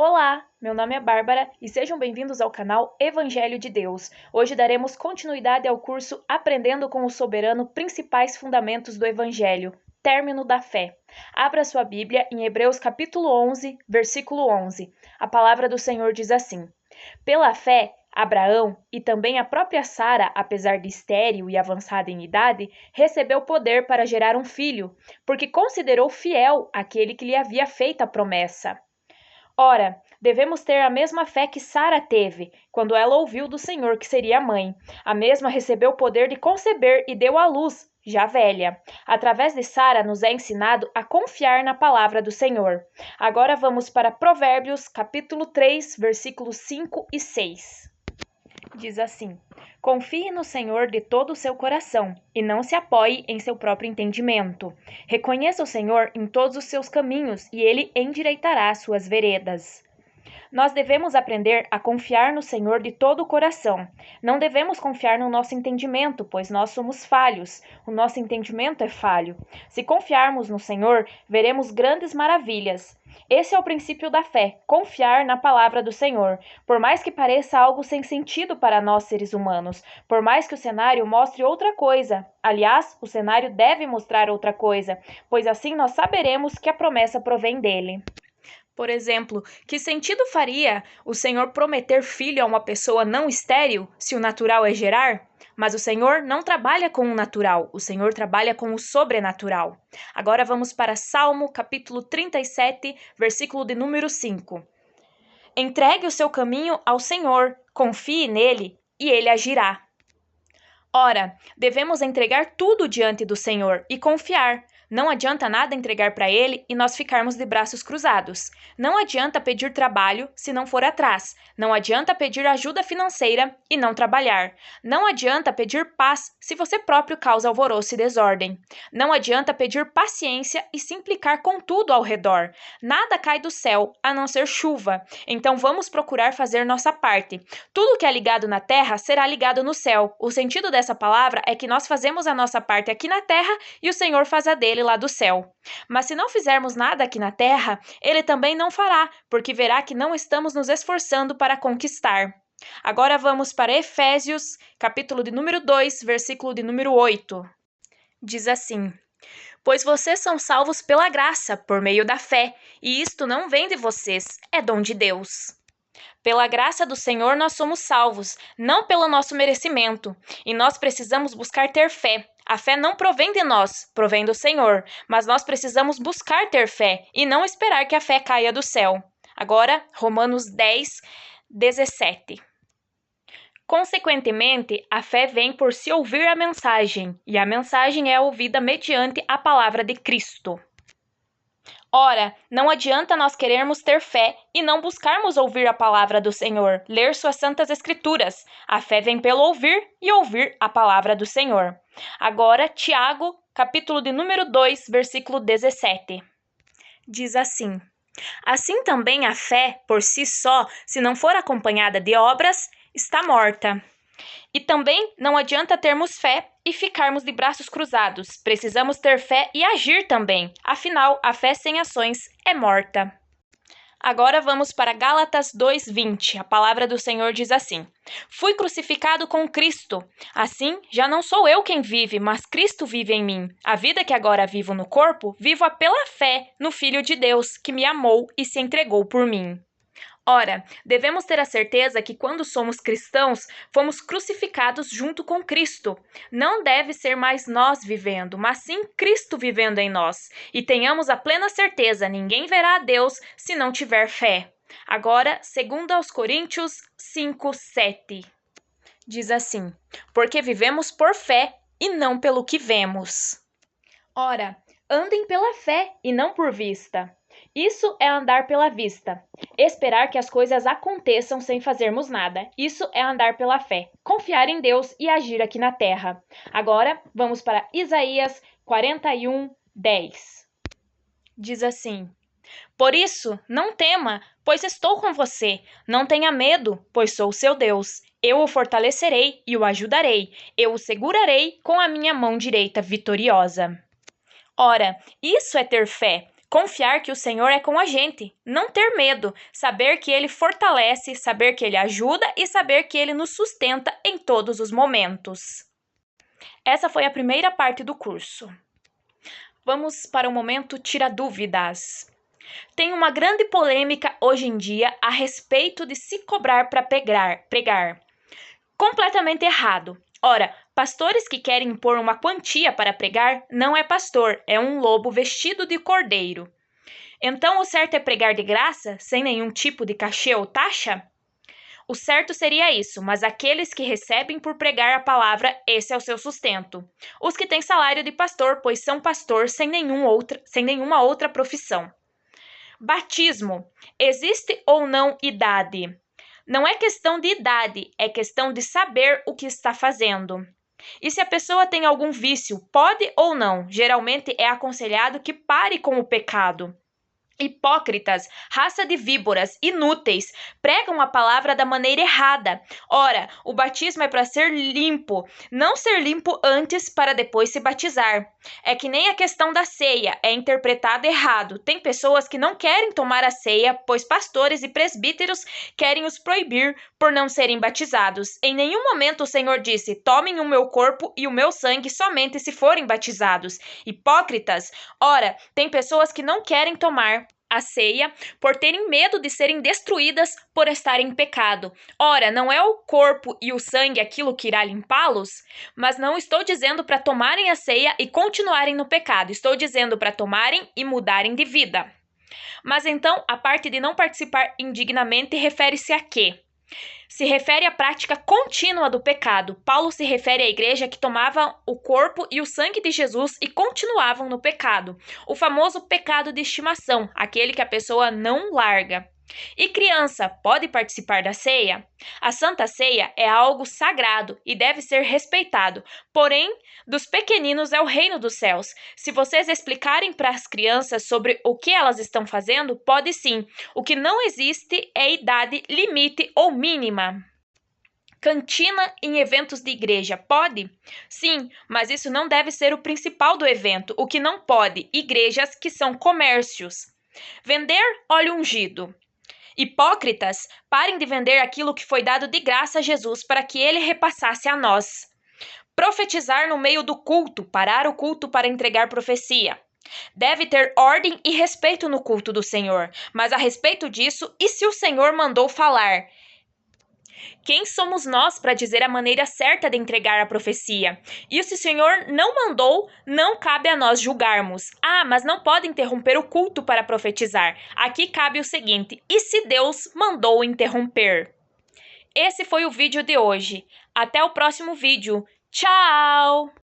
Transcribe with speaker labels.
Speaker 1: Olá, meu nome é Bárbara e sejam bem-vindos ao canal Evangelho de Deus. Hoje daremos continuidade ao curso Aprendendo com o Soberano Principais Fundamentos do Evangelho, Término da Fé. Abra sua Bíblia em Hebreus capítulo 11, versículo 11. A palavra do Senhor diz assim: Pela fé, Abraão e também a própria Sara, apesar de estéril e avançada em idade, recebeu poder para gerar um filho, porque considerou fiel aquele que lhe havia feito a promessa. Ora, devemos ter a mesma fé que Sara teve, quando ela ouviu do Senhor que seria mãe. A mesma recebeu o poder de conceber e deu à luz, já velha. Através de Sara nos é ensinado a confiar na palavra do Senhor. Agora vamos para Provérbios, capítulo 3, versículos 5 e 6. Diz assim: Confie no Senhor de todo o seu coração e não se apoie em seu próprio entendimento. Reconheça o Senhor em todos os seus caminhos e ele endireitará suas veredas. Nós devemos aprender a confiar no Senhor de todo o coração. Não devemos confiar no nosso entendimento, pois nós somos falhos. O nosso entendimento é falho. Se confiarmos no Senhor, veremos grandes maravilhas. Esse é o princípio da fé, confiar na palavra do Senhor. Por mais que pareça algo sem sentido para nós seres humanos, por mais que o cenário mostre outra coisa. Aliás, o cenário deve mostrar outra coisa, pois assim nós saberemos que a promessa provém dele. Por exemplo, que sentido faria o Senhor prometer filho a uma pessoa não estéril, se o natural é gerar? Mas o Senhor não trabalha com o natural, o Senhor trabalha com o sobrenatural. Agora vamos para Salmo, capítulo 37, versículo de número 5. Entregue o seu caminho ao Senhor, confie nele e ele agirá. Ora, devemos entregar tudo diante do Senhor e confiar. Não adianta nada entregar para Ele e nós ficarmos de braços cruzados. Não adianta pedir trabalho se não for atrás. Não adianta pedir ajuda financeira e não trabalhar. Não adianta pedir paz se você próprio causa alvoroço e desordem. Não adianta pedir paciência e se implicar com tudo ao redor. Nada cai do céu, a não ser chuva. Então vamos procurar fazer nossa parte. Tudo que é ligado na terra será ligado no céu. O sentido dessa palavra é que nós fazemos a nossa parte aqui na terra e o Senhor faz a dele lá do céu. Mas se não fizermos nada aqui na terra, ele também não fará, porque verá que não estamos nos esforçando para conquistar. Agora vamos para Efésios, capítulo de número 2, versículo de número 8. Diz assim: Pois vocês são salvos pela graça, por meio da fé, e isto não vem de vocês, é dom de Deus. Pela graça do Senhor nós somos salvos, não pelo nosso merecimento, e nós precisamos buscar ter fé. A fé não provém de nós, provém do Senhor, mas nós precisamos buscar ter fé e não esperar que a fé caia do céu. Agora, Romanos 10, 17. Consequentemente, a fé vem por se ouvir a mensagem, e a mensagem é ouvida mediante a palavra de Cristo. Ora, não adianta nós querermos ter fé e não buscarmos ouvir a palavra do Senhor, ler suas santas escrituras. A fé vem pelo ouvir e ouvir a palavra do Senhor. Agora, Tiago, capítulo de número 2, versículo 17. Diz assim: Assim também a fé, por si só, se não for acompanhada de obras, está morta. E também não adianta termos fé e ficarmos de braços cruzados. Precisamos ter fé e agir também. Afinal, a fé sem ações é morta. Agora vamos para Gálatas 2:20. A palavra do Senhor diz assim: Fui crucificado com Cristo. Assim, já não sou eu quem vive, mas Cristo vive em mim. A vida que agora vivo no corpo, vivo-a pela fé no Filho de Deus, que me amou e se entregou por mim. Ora, devemos ter a certeza que quando somos cristãos, fomos crucificados junto com Cristo. Não deve ser mais nós vivendo, mas sim Cristo vivendo em nós. E tenhamos a plena certeza, ninguém verá a Deus se não tiver fé. Agora, 2 Coríntios 5:7. Diz assim: Porque vivemos por fé e não pelo que vemos. Ora, andem pela fé e não por vista. Isso é andar pela vista. Esperar que as coisas aconteçam sem fazermos nada. Isso é andar pela fé. Confiar em Deus e agir aqui na terra. Agora, vamos para Isaías 41:10. Diz assim: Por isso, não tema, pois estou com você. Não tenha medo, pois sou seu Deus. Eu o fortalecerei e o ajudarei. Eu o segurarei com a minha mão direita vitoriosa. Ora, isso é ter fé. Confiar que o Senhor é com a gente, não ter medo, saber que Ele fortalece, saber que Ele ajuda e saber que Ele nos sustenta em todos os momentos. Essa foi a primeira parte do curso. Vamos para o momento Tira Dúvidas. Tem uma grande polêmica hoje em dia a respeito de se cobrar para pregar. Completamente errado. Ora, pastores que querem impor uma quantia para pregar não é pastor, é um lobo vestido de cordeiro. Então, o certo é pregar de graça, sem nenhum tipo de cachê ou taxa? O certo seria isso, mas aqueles que recebem por pregar a palavra, esse é o seu sustento. Os que têm salário de pastor, pois são pastor sem nenhuma outra profissão. Batismo. Existe ou não idade? Não é questão de idade, é questão de saber o que está fazendo. E se a pessoa tem algum vício, pode ou não? Geralmente é aconselhado que pare com o pecado. Hipócritas, raça de víboras, inúteis, pregam a palavra da maneira errada. Ora, o batismo é para ser limpo, não ser limpo antes para depois se batizar. É que nem a questão da ceia, é interpretado errado. Tem pessoas que não querem tomar a ceia, pois pastores e presbíteros querem os proibir por não serem batizados. Em nenhum momento o Senhor disse: tomem o meu corpo e o meu sangue somente se forem batizados. Hipócritas, ora, tem pessoas que não querem tomar a ceia por terem medo de serem destruídas por estarem em pecado. Ora, não é o corpo e o sangue aquilo que irá limpá-los? Mas não estou dizendo para tomarem a ceia e continuarem no pecado. Estou dizendo para tomarem e mudarem de vida. Mas então, a parte de não participar indignamente refere-se a quê? Se refere à prática contínua do pecado. Paulo se refere à igreja que tomava o corpo e o sangue de Jesus e continuavam no pecado. O famoso pecado de estimação, aquele que a pessoa não larga. E criança pode participar da ceia? A Santa Ceia é algo sagrado e deve ser respeitado. Porém, dos pequeninos é o reino dos céus. Se vocês explicarem para as crianças sobre o que elas estão fazendo, pode sim. O que não existe é idade limite ou mínima. Cantina em eventos de igreja, pode? Sim, mas isso não deve ser o principal do evento. O que não pode? Igrejas que são comércios. Vender óleo ungido. Hipócritas, parem de vender aquilo que foi dado de graça a Jesus para que ele repassasse a nós. Profetizar no meio do culto, parar o culto para entregar profecia. Deve ter ordem e respeito no culto do Senhor, mas a respeito disso, e se o Senhor mandou falar? Quem somos nós para dizer a maneira certa de entregar a profecia? E se o Senhor não mandou, não cabe a nós julgarmos. Ah, mas não pode interromper o culto para profetizar. Aqui cabe o seguinte: e se Deus mandou interromper? Esse foi o vídeo de hoje. Até o próximo vídeo. Tchau!